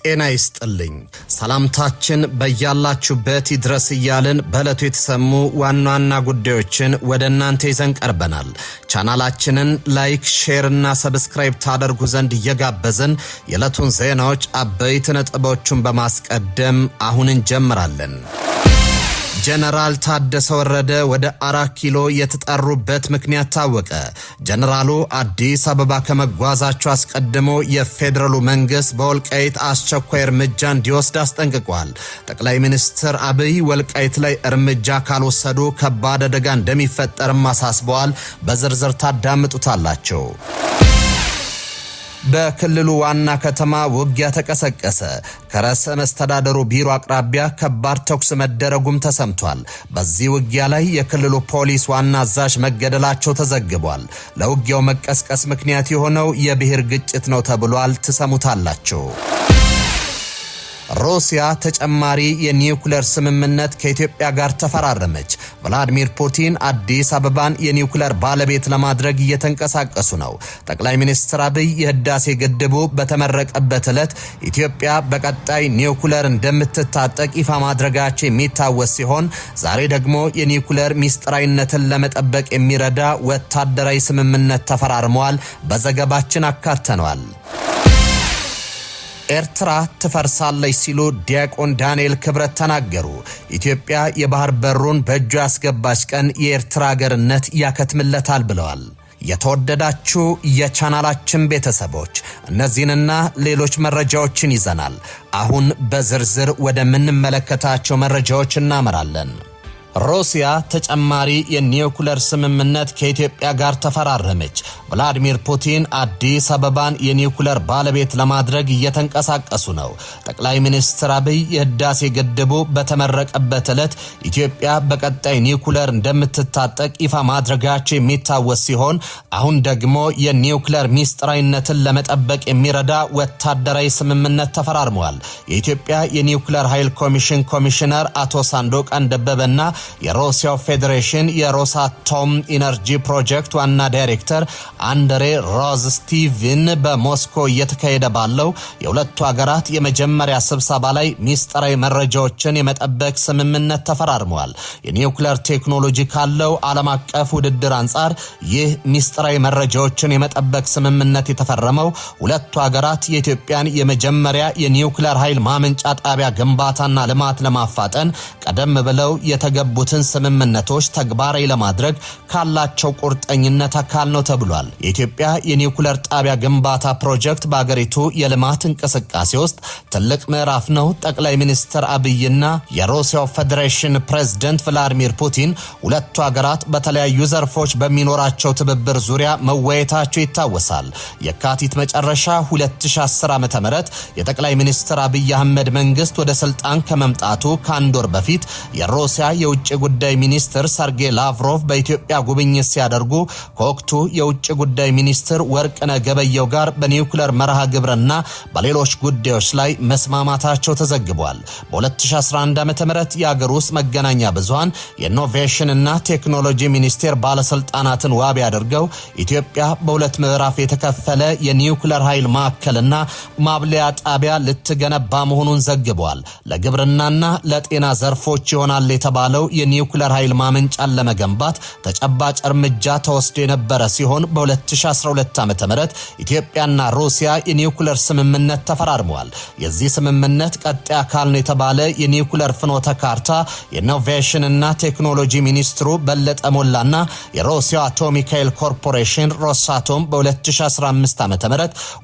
ጤና ይስጥልኝ ሰላምታችን በያላችሁበት ይድረስ እያልን በዕለቱ የተሰሙ ዋና ጉዳዮችን ወደ እናንተ ይዘን ቀርበናል። ቻናላችንን ላይክ፣ ሼር እና ሰብስክራይብ ታደርጉ ዘንድ እየጋበዝን የዕለቱን ዜናዎች አበይት ነጥቦችን በማስቀደም አሁን እንጀምራለን። ጀነራል ታደሰ ወረደ ወደ 4 ኪሎ የተጠሩበት ምክንያት ታወቀ። ጀነራሉ አዲስ አበባ ከመጓዛቸው አስቀድሞ የፌደራሉ መንግስት በወልቃይት አስቸኳይ እርምጃ እንዲወስድ አስጠንቅቋል። ጠቅላይ ሚኒስትር አብይ ወልቃይት ላይ እርምጃ ካልወሰዱ ከባድ አደጋ እንደሚፈጠርም አሳስበዋል። በዝርዝር ታዳምጡታላችሁ። በክልሉ ዋና ከተማ ውጊያ ተቀሰቀሰ። ከርዕሰ መስተዳድሩ ቢሮ አቅራቢያ ከባድ ተኩስ መደረጉም ተሰምቷል። በዚህ ውጊያ ላይ የክልሉ ፖሊስ ዋና አዛዥ መገደላቸው ተዘግቧል። ለውጊያው መቀስቀስ ምክንያት የሆነው የብሔር ግጭት ነው ተብሏል። ትሰሙታላችሁ። ሩሲያ ተጨማሪ የኒውክሌር ስምምነት ከኢትዮጵያ ጋር ተፈራረመች። ቭላድሚር ፑቲን አዲስ አበባን የኒውክሌር ባለቤት ለማድረግ እየተንቀሳቀሱ ነው። ጠቅላይ ሚኒስትር አብይ የህዳሴ ግድቡ በተመረቀበት ዕለት ኢትዮጵያ በቀጣይ ኒውክሌር እንደምትታጠቅ ይፋ ማድረጋቸው የሚታወስ ሲሆን ዛሬ ደግሞ የኒውክሌር ሚስጥራዊነትን ለመጠበቅ የሚረዳ ወታደራዊ ስምምነት ተፈራርመዋል። በዘገባችን አካተነዋል። ኤርትራ ትፈርሳለች ሲሉ ዲያቆን ዳንኤል ክብረት ተናገሩ። ኢትዮጵያ የባህር በሩን በእጇ ያስገባች ቀን የኤርትራ ሀገርነት ያከትምለታል ብለዋል። የተወደዳችሁ የቻናላችን ቤተሰቦች እነዚህንና ሌሎች መረጃዎችን ይዘናል። አሁን በዝርዝር ወደምንመለከታቸው መረጃዎች እናመራለን። ሩሲያ ተጨማሪ የኒውክሌር ስምምነት ከኢትዮጵያ ጋር ተፈራረመች። ቭላድሚር ፑቲን አዲስ አበባን የኒውክሌር ባለቤት ለማድረግ እየተንቀሳቀሱ ነው። ጠቅላይ ሚኒስትር አብይ የህዳሴ ግድቡ በተመረቀበት ዕለት ኢትዮጵያ በቀጣይ ኒውክሌር እንደምትታጠቅ ይፋ ማድረጋቸው የሚታወስ ሲሆን አሁን ደግሞ የኒውክሌር ሚስጥራዊነትን ለመጠበቅ የሚረዳ ወታደራዊ ስምምነት ተፈራርመዋል። የኢትዮጵያ የኒውክሌር ኃይል ኮሚሽን ኮሚሽነር አቶ ሳንዶቃን ደበበና የሩሲያው ፌዴሬሽን የሮሳቶም ኢነርጂ ፕሮጀክት ዋና ዳይሬክተር አንድሬ ሮዝስቲቭን በሞስኮ እየተካሄደ ባለው የሁለቱ ሀገራት የመጀመሪያ ስብሰባ ላይ ሚስጥራዊ መረጃዎችን የመጠበቅ ስምምነት ተፈራርመዋል። የኒውክሌር ቴክኖሎጂ ካለው ዓለም አቀፍ ውድድር አንጻር ይህ ሚስጥራዊ መረጃዎችን የመጠበቅ ስምምነት የተፈረመው ሁለቱ ሀገራት የኢትዮጵያን የመጀመሪያ የኒውክሌር ኃይል ማመንጫ ጣቢያ ግንባታና ልማት ለማፋጠን ቀደም ብለው የተገቡትን ስምምነቶች ተግባራዊ ለማድረግ ካላቸው ቁርጠኝነት አካል ነው ተብሏል። የኢትዮጵያ የኒውክሌር ጣቢያ ግንባታ ፕሮጀክት በአገሪቱ የልማት እንቅስቃሴ ውስጥ ትልቅ ምዕራፍ ነው። ጠቅላይ ሚኒስትር አብይና የሩሲያው ፌዴሬሽን ፕሬዝዳንት ቭላድሚር ፑቲን ሁለቱ ሀገራት በተለያዩ ዘርፎች በሚኖራቸው ትብብር ዙሪያ መወያየታቸው ይታወሳል። የካቲት መጨረሻ 2010 ዓ.ም የጠቅላይ ሚኒስትር አብይ አህመድ መንግስት ወደ ስልጣን ከመምጣቱ ከአንድ ወር በፊት የሩሲያ የውጭ ጉዳይ ሚኒስትር ሰርጌይ ላቭሮቭ በኢትዮጵያ ጉብኝት ሲያደርጉ ከወቅቱ የውጭ ጉዳይ ሚኒስትር ወርቅነህ ገበየሁ ጋር በኒውክሌር መርሃ ግብርና በሌሎች ጉዳዮች ላይ መስማማታቸው ተዘግቧል። በ2011 ዓ.ም የአገር ውስጥ መገናኛ ብዙሃን የኢኖቬሽን እና ቴክኖሎጂ ሚኒስቴር ባለስልጣናትን ዋቢ አድርገው ኢትዮጵያ በሁለት ምዕራፍ የተከፈለ የኒውክሌር ኃይል ማዕከልና ማብለያ ጣቢያ ልትገነባ መሆኑን ዘግቧል። ለግብርናና ለጤና ዘርፎች ይሆናል የተባለው የኒውክሌር ኃይል ማመንጫን ለመገንባት ተጨባጭ እርምጃ ተወስዶ የነበረ ሲሆን በ2012 ዓ.ም ኢትዮጵያና ሩሲያ የኒውክሌር ስምምነት ተፈራርመዋል። የዚህ ስምምነት ቀጣይ አካል ነው የተባለ የኒውክሌር ፍኖተ ካርታ የኢኖቬሽን እና ቴክኖሎጂ ሚኒስትሩ በለጠ ሞላና የሩሲያ አቶሚክ ኃይል ኮርፖሬሽን ሮሳቶም በ2015 ዓ.ም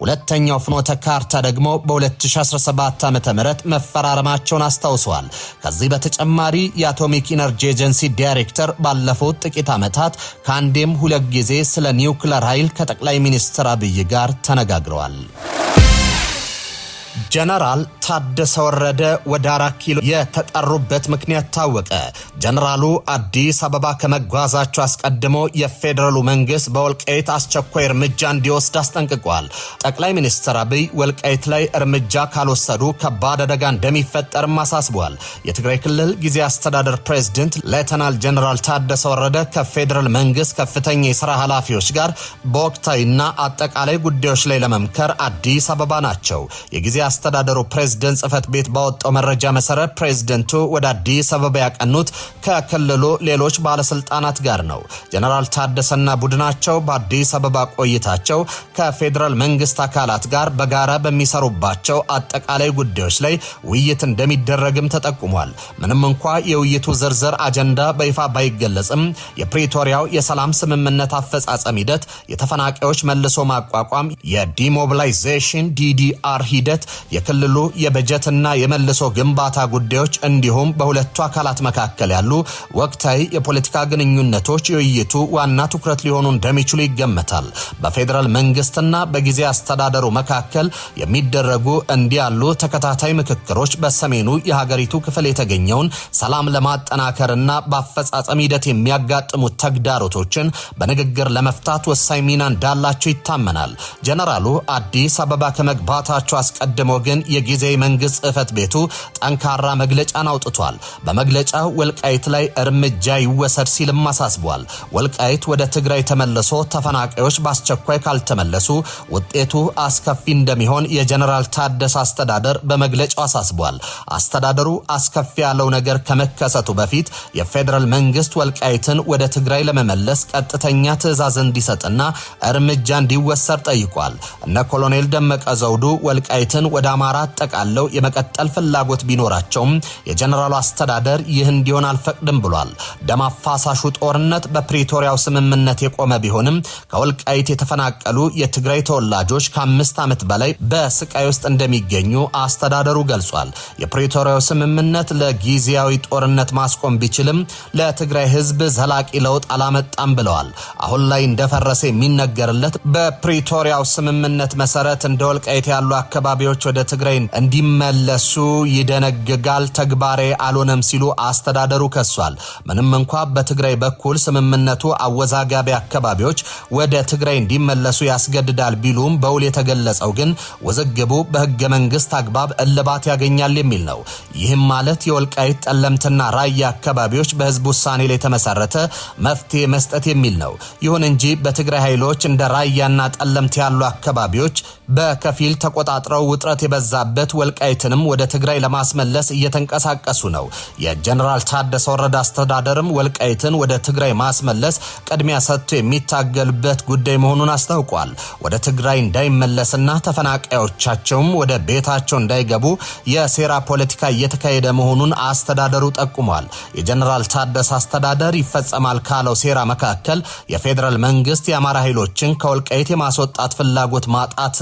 ሁለተኛው ፍኖተ ካርታ ደግሞ በ2017 ዓ.ም መፈራረማቸውን አስታውሰዋል። ከዚህ በተጨማሪ የአቶሚክ ኢነርጂ ኤጀንሲ ዳይሬክተር ባለፉት ጥቂት ዓመታት ከአንዴም ሁለት ጊዜ ስለ ኒውክሌር ኃይል ከጠቅላይ ሚኒስትር አብይ ጋር ተነጋግረዋል። ጀነራል ታደሰ ወረደ ወደ 4 ኪሎ የተጠሩበት ምክንያት ታወቀ። ጀነራሉ አዲስ አበባ ከመጓዛቸው አስቀድሞ የፌደራሉ መንግስት በወልቃይት አስቸኳይ እርምጃ እንዲወስድ አስጠንቅቋል። ጠቅላይ ሚኒስትር አብይ ወልቃይት ላይ እርምጃ ካልወሰዱ ከባድ አደጋ እንደሚፈጠርም አሳስቧል። የትግራይ ክልል ጊዜያዊ አስተዳደር ፕሬዝዳንት ሌተናል ጀነራል ታደሰ ወረደ ከፌደራል መንግስት ከፍተኛ የሥራ ኃላፊዎች ጋር በወቅታዊና አጠቃላይ ጉዳዮች ላይ ለመምከር አዲስ አበባ ናቸው። የጊዜያዊ አስተዳደሩ ፕሬዝዳንት ጽህፈት ቤት ባወጣው መረጃ መሰረት ፕሬዝዳንቱ ወደ አዲስ አበባ ያቀኑት ከክልሉ ሌሎች ባለስልጣናት ጋር ነው። ጀነራል ታደሰና ቡድናቸው በአዲስ አበባ ቆይታቸው ከፌደራል መንግስት አካላት ጋር በጋራ በሚሰሩባቸው አጠቃላይ ጉዳዮች ላይ ውይይት እንደሚደረግም ተጠቁሟል። ምንም እንኳ የውይይቱ ዝርዝር አጀንዳ በይፋ ባይገለጽም የፕሪቶሪያው የሰላም ስምምነት አፈጻጸም ሂደት፣ የተፈናቃዮች መልሶ ማቋቋም፣ የዲሞቢላይዜሽን ዲዲአር ሂደት፣ የክልሉ የበጀትና የመልሶ ግንባታ ጉዳዮች እንዲሁም በሁለቱ አካላት መካከል ያሉ ወቅታዊ የፖለቲካ ግንኙነቶች የውይይቱ ዋና ትኩረት ሊሆኑ እንደሚችሉ ይገመታል። በፌደራል መንግስትና በጊዜያዊ አስተዳደሩ መካከል የሚደረጉ እንዲህ ያሉ ተከታታይ ምክክሮች በሰሜኑ የሀገሪቱ ክፍል የተገኘውን ሰላም ለማጠናከርና በአፈጻጸም ሂደት የሚያጋጥሙ ተግዳሮቶችን በንግግር ለመፍታት ወሳኝ ሚና እንዳላቸው ይታመናል። ጀነራሉ አዲስ አበባ ከመግባታቸው አስቀድሞ ግን የጊዜያዊ መንግስት ጽህፈት ቤቱ ጠንካራ መግለጫን አውጥቷል። በመግለጫው ወልቃይት ላይ እርምጃ ይወሰድ ሲልም አሳስቧል። ወልቃይት ወደ ትግራይ ተመልሶ ተፈናቃዮች በአስቸኳይ ካልተመለሱ ውጤቱ አስከፊ እንደሚሆን የጀነራል ታደሰ አስተዳደር በመግለጫው አሳስቧል። አስተዳደሩ አስከፊ ያለው ነገር ከመከሰቱ በፊት የፌደራል መንግስት ወልቃይትን ወደ ትግራይ ለመመለስ ቀጥተኛ ትዕዛዝ እንዲሰጥና እርምጃ እንዲወሰድ ጠይቋል። እነ ኮሎኔል ደመቀ ዘውዱ ወልቃይትን ወደ አማራ አጠቃለው የመቀጠል ፍላጎት ቢኖራቸውም የጀነራሉ አስተዳደር ይህ እንዲሆን አልፈቅድም ብሏል። ደም አፋሳሹ ጦርነት በፕሪቶሪያው ስምምነት የቆመ ቢሆንም ከወልቃይት የተፈናቀሉ የትግራይ ተወላጆች ከ5 ዓመት በላይ በስቃይ ውስጥ እንደሚገኙ አስተዳደሩ ገልጿል። የፕሪቶሪያው ስምምነት ለጊዜያዊ ጦርነት ማስቆም ቢችልም ለትግራይ ህዝብ ዘላቂ ለውጥ አላመጣም ብለዋል። አሁን ላይ እንደፈረሰ የሚነገርለት በፕሪቶሪያው ስምምነት መሰረት እንደ ወልቃይት ያሉ አካባቢዎች ወደ ትግራይ እንዲመለሱ ይደነግጋል፣ ተግባራዊ አልሆነም ሲሉ አስተዳደሩ ከሷል። ምንም እንኳ በትግራይ በኩል ስምምነቱ አወዛጋቢ አካባቢዎች ወደ ትግራይ እንዲመለሱ ያስገድዳል ቢሉም በውል የተገለጸው ግን ውዝግቡ በህገ መንግስት አግባብ እልባት ያገኛል የሚል ነው። ይህም ማለት የወልቃይት ጠለምትና ራያ አካባቢዎች በህዝብ ውሳኔ ላይ የተመሰረተ መፍትሄ መስጠት የሚል ነው። ይሁን እንጂ በትግራይ ኃይሎች እንደ ራያና ጠለምት ያሉ አካባቢዎች በከፊል ተቆጣጥረው ውጥረት የበዛበት ወልቃይትንም ወደ ትግራይ ለማስመለስ እየተንቀሳቀሱ ነው። የጀነራል ታደሰ ወረደ አስተዳደርም ወልቃይትን ወደ ትግራይ ማስመለስ ቅድሚያ ሰጥቶ የሚታገልበት ጉዳይ መሆኑን አስታውቋል። ወደ ትግራይ እንዳይመለስና ተፈናቃዮቻቸውም ወደ ቤታቸው እንዳይገቡ የሴራ ፖለቲካ እየተካሄደ መሆኑን አስተዳደሩ ጠቁሟል። የጀነራል ታደሰ አስተዳደር ይፈጸማል ካለው ሴራ መካከል የፌደራል መንግስት የአማራ ኃይሎችን ከወልቃይት የማስወጣት ፍላጎት ማጣት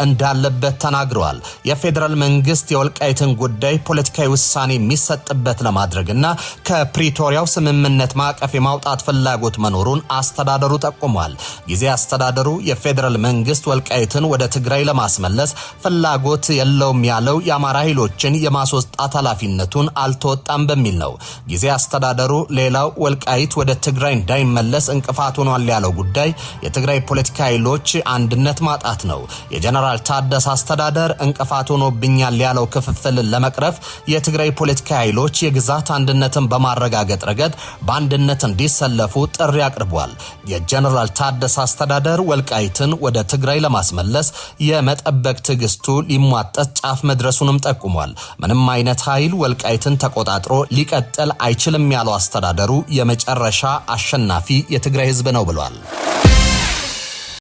እንዳለበት ተናግረዋል። የፌደራል መንግስት የወልቃይትን ጉዳይ ፖለቲካዊ ውሳኔ የሚሰጥበት ለማድረግና ከፕሪቶሪያው ስምምነት ማዕቀፍ የማውጣት ፍላጎት መኖሩን አስተዳደሩ ጠቁሟል። ጊዜያዊ አስተዳደሩ የፌደራል መንግስት ወልቃይትን ወደ ትግራይ ለማስመለስ ፍላጎት የለውም ያለው የአማራ ኃይሎችን የማስወጣት ኃላፊነቱን አልተወጣም በሚል ነው። ጊዜያዊ አስተዳደሩ ሌላው ወልቃይት ወደ ትግራይ እንዳይመለስ እንቅፋት ሆኗል ያለው ጉዳይ የትግራይ ፖለቲካ ኃይሎች አንድነት ማጣት ነው። የጀነራል ታደሰ አስተዳደር እንቅፋት ሆኖብኛል ያለው ክፍፍልን ለመቅረፍ የትግራይ ፖለቲካ ኃይሎች የግዛት አንድነትን በማረጋገጥ ረገድ በአንድነት እንዲሰለፉ ጥሪ አቅርቧል። የጀነራል ታደሰ አስተዳደር ወልቃይትን ወደ ትግራይ ለማስመለስ የመጠበቅ ትዕግስቱ ሊሟጠጥ ጫፍ መድረሱንም ጠቁሟል። ምንም አይነት ኃይል ወልቃይትን ተቆጣጥሮ ሊቀጥል አይችልም ያለው አስተዳደሩ የመጨረሻ አሸናፊ የትግራይ ህዝብ ነው ብሏል።